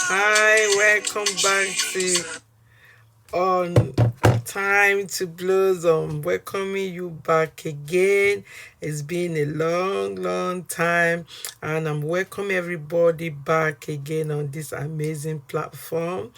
Hi, welcome back to On Time to Blossom. Welcoming you back again. It's been a long time, and I'm welcoming everybody back again on this amazing platform.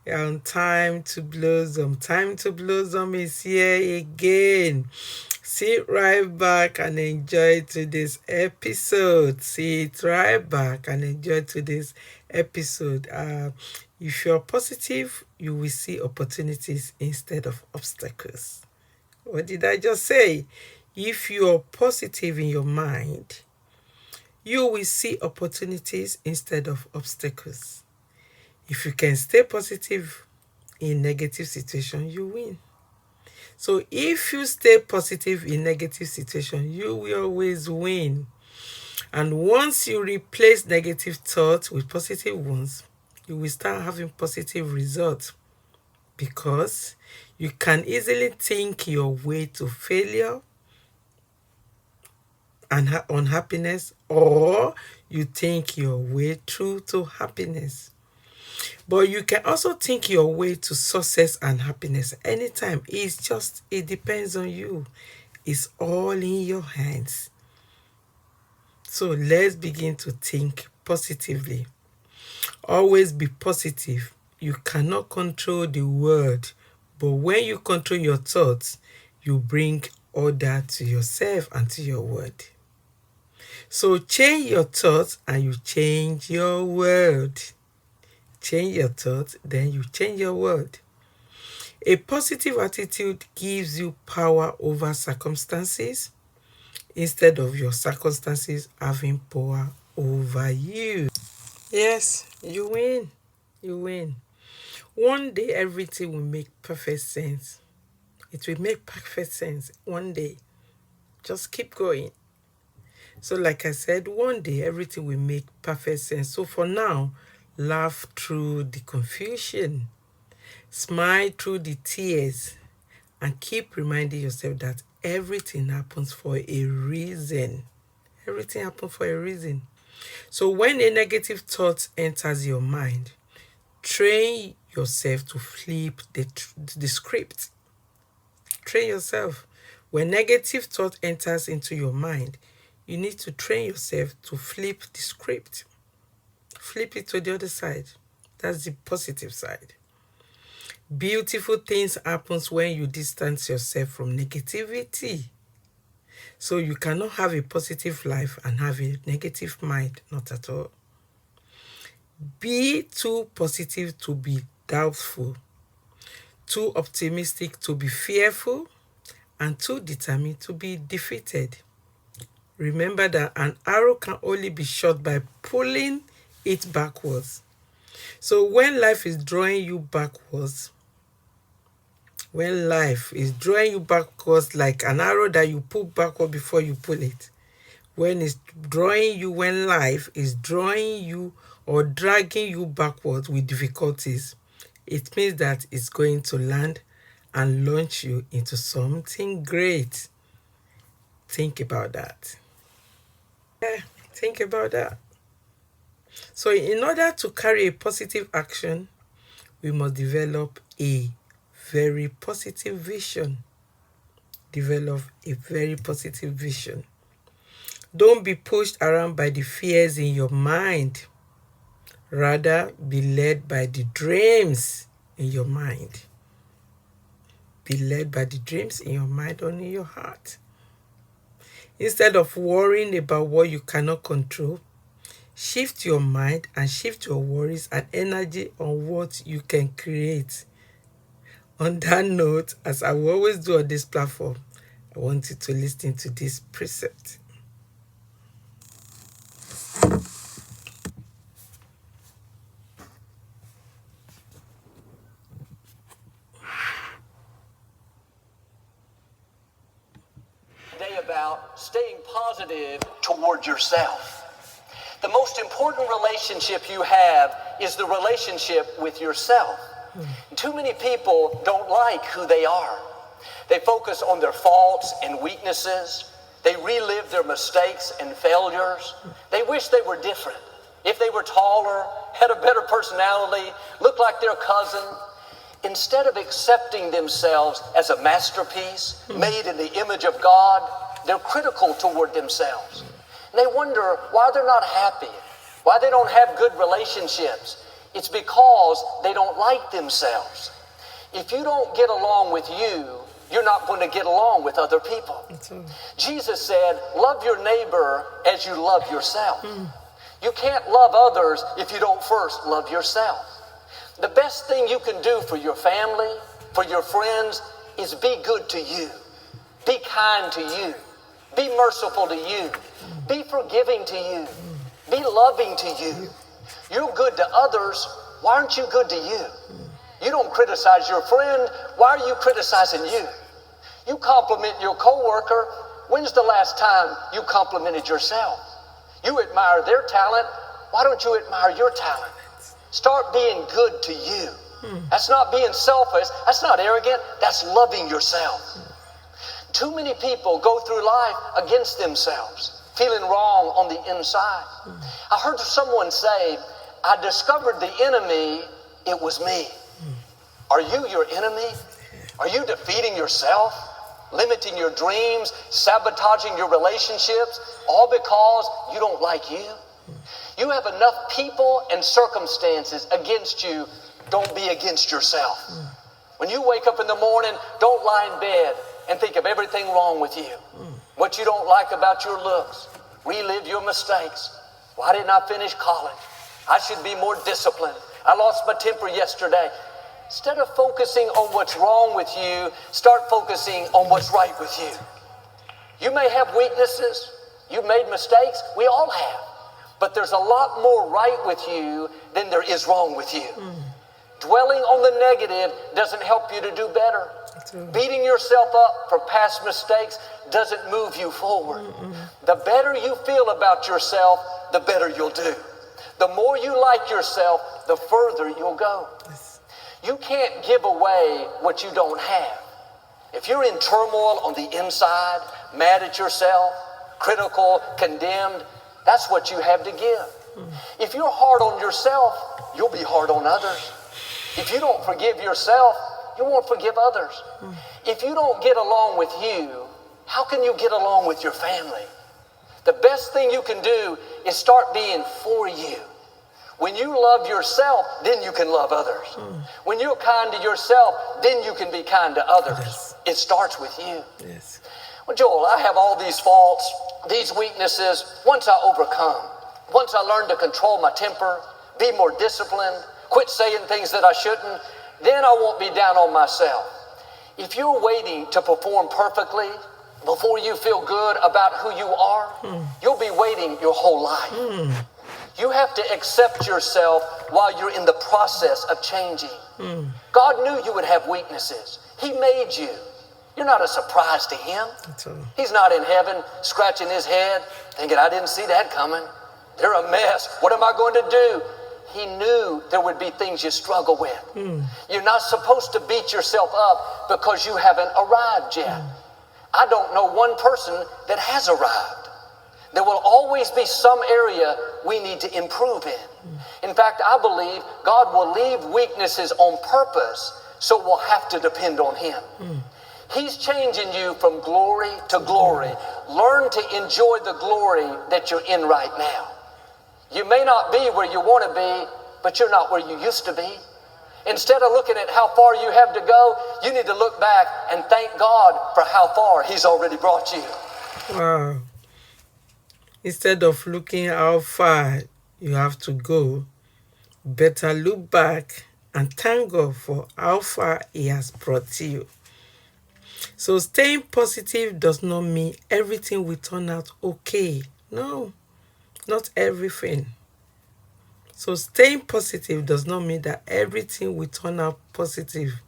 On Time to Blossom. Time to Blossom is here again. Sit right back and enjoy today's episode. Sit right back and enjoy today's episode. If you're positive, you will see opportunities instead of obstacles. What did I just say? If you're positive in your mind, you will see opportunities instead of obstacles. If you can stay positive in negative situation, you win. So if you stay positive in negative situation, you will always win. And once you replace negative thoughts with positive ones, you will start having positive results, because you can easily think your way to failure and unhappiness, or you think your way through to happiness. But you can also think your way to success and happiness anytime. It depends on you. It's all in your hands. So let's begin to think positively. Always be positive. You cannot control the world, but when you control your thoughts, you bring order to yourself and to your world. So change your thoughts and you change your world. Change your thoughts, then you change your world. A positive attitude gives you power over circumstances instead of your circumstances having power over you. Yes, you win. You win. One day everything will make perfect sense. It will make perfect sense one day. Just keep going. So, like I said, one day everything will make perfect sense. So, for now, laugh through the confusion, smile through the tears, and keep reminding yourself that everything happens for a reason. Everything happens for a reason. So, when a negative thought enters your mind, train yourself to flip the script. Train yourself. When negative thought enters into your mind, you need to train yourself to flip the script. Flip it to the other side. That's the positive side. Beautiful things happens when you distance yourself from negativity. So you cannot have a positive life and have a negative mind, not at all. Be too positive to be doubtful, too optimistic to be fearful, and too determined to be defeated. Remember that an arrow can only be shot by pulling it backwards. So when life is drawing you backwards, like an arrow that you pull backward before you pull it, when life is drawing you or dragging you backwards with difficulties, it means that it's going to land and launch you into something great. Think about that. Yeah, think about that. So in order to carry a positive action, we must develop a very positive vision. Develop a very positive vision. Don't be pushed around by the fears in your mind. Rather, be led by the dreams in your mind. Be led by the dreams in your mind or in your heart. Instead of worrying about what you cannot control, shift your mind and shift your worries and energy on what you can create. On that note, as I will always do on this platform, I want you to listen to this precept. Today about staying positive toward yourself. The most important relationship you have is the relationship with yourself. Too many people don't like who they are. They focus on their faults and weaknesses. They relive their mistakes and failures. They wish they were different. If they were taller, had a better personality, looked like their cousin, instead of accepting themselves as a masterpiece made in the image of God, they're critical toward themselves. And they wonder why they're not happy, why they don't have good relationships. It's because they don't like themselves. If you don't get along with you, you're not going to get along with other people. Jesus said, love your neighbor as you love yourself. You can't love others if you don't first love yourself. The best thing you can do for your family, for your friends, is be good to you. Be kind to you. Be merciful to you. Be forgiving to you. Be loving to you. You're good to others. Why aren't you good to you? You don't criticize your friend. Why are you criticizing you? You compliment your coworker. When's the last time you complimented yourself? You admire their talent. Why don't you admire your talent? Start being good to you. That's not being selfish. That's not arrogant. That's loving yourself. Too many people go through life against themselves, feeling wrong on the inside. I heard someone say, I discovered the enemy, it was me. Are you your enemy? Are you defeating yourself, limiting your dreams, sabotaging your relationships, all because you don't like you? You have enough people and circumstances against you. Don't be against yourself. When you wake up in the morning, don't lie in bed and think of everything wrong with you. What you don't like about your looks. Relive your mistakes. Why didn't I finish college? I should be more disciplined. I lost my temper yesterday. Instead of focusing on what's wrong with you, start focusing on what's right with you. You may have weaknesses. You've made mistakes. We all have. But there's a lot more right with you than there is wrong with you. Dwelling on the negative doesn't help you to do better. Beating yourself up for past mistakes doesn't move you forward. The better you feel about yourself, the better you'll do. The more you like yourself, the further you'll go. You can't give away what you don't have. If you're in turmoil on the inside, mad at yourself, critical, condemned, that's what you have to give. If you're hard on yourself, you'll be hard on others. If you don't forgive yourself, you won't forgive others. If you don't get along with you, how can you get along with your family? The best thing you can do is start being for you. When you love yourself, then you can love others. When you're kind to yourself, then you can be kind to others. Yes. It starts with you. Yes. Well, Joel, I have all these faults, these weaknesses. Once I overcome, once I learn to control my temper, be more disciplined, quit saying things that I shouldn't, then I won't be down on myself. If you're waiting to perform perfectly before you feel good about who you are, you'll be waiting your whole life. You have to accept yourself while you're in the process of changing. God knew you would have weaknesses. He made you. You're not a surprise to him. He's not in heaven scratching his head thinking, I didn't see that coming. They're a mess. What am I going to do? He knew there would be things you struggle with. You're not supposed to beat yourself up because you haven't arrived yet. I don't know one person that has arrived. There will always be some area we need to improve in. In fact, I believe God will leave weaknesses on purpose, so we'll have to depend on him. He's changing you from glory to glory. Learn to enjoy the glory that you're in right now. You may not be where you want to be, but you're not where you used to be. Instead of looking at how far you have to go, you need to look back and thank God for how far he's already brought you. Wow. Instead of looking how far you have to go, better look back and thank God for how far he has brought you. So staying positive does not mean everything will turn out okay. No, not everything. So staying positive does not mean that everything will turn out positive.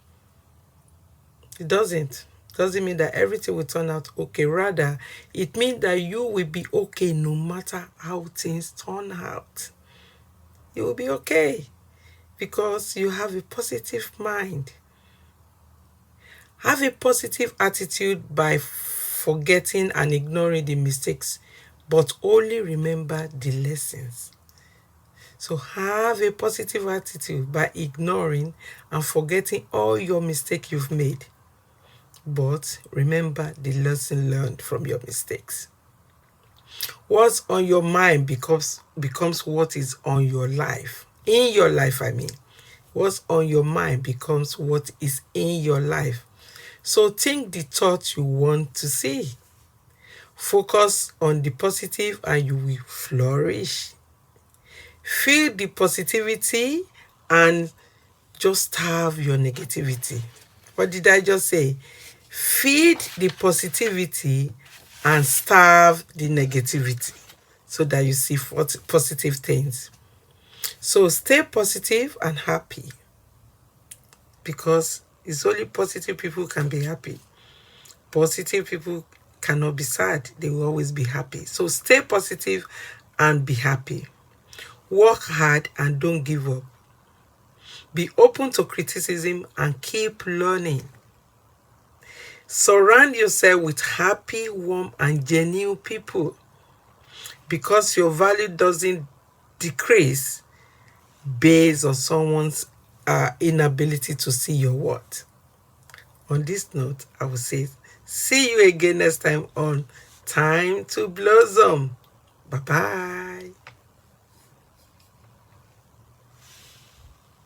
It doesn't. Doesn't mean that everything will turn out okay. Rather, it means that you will be okay no matter how things turn out. You will be okay because you have a positive mind. Have a positive attitude by forgetting and ignoring the mistakes, but only remember the lessons. So have a positive attitude by ignoring and forgetting all your mistakes you've made. But remember the lesson learned from your mistakes. What's on your mind becomes what is on your life. In your life, I mean. What's on your mind becomes what is in your life. So think the thoughts you want to see. Focus on the positive and you will flourish. Feel the positivity and just have your negativity. What did I just say? Feed the positivity and starve the negativity so that you see positive things. So stay positive and happy, because it's only positive people who can be happy. Positive people cannot be sad. They will always be happy. So stay positive and be happy. Work hard and don't give up. Be open to criticism and keep learning. Surround yourself with happy, warm, and genuine people, because your value doesn't decrease based on someone's inability to see your worth. On this note, I will say, see you again next time on Time to Blossom. Bye-bye.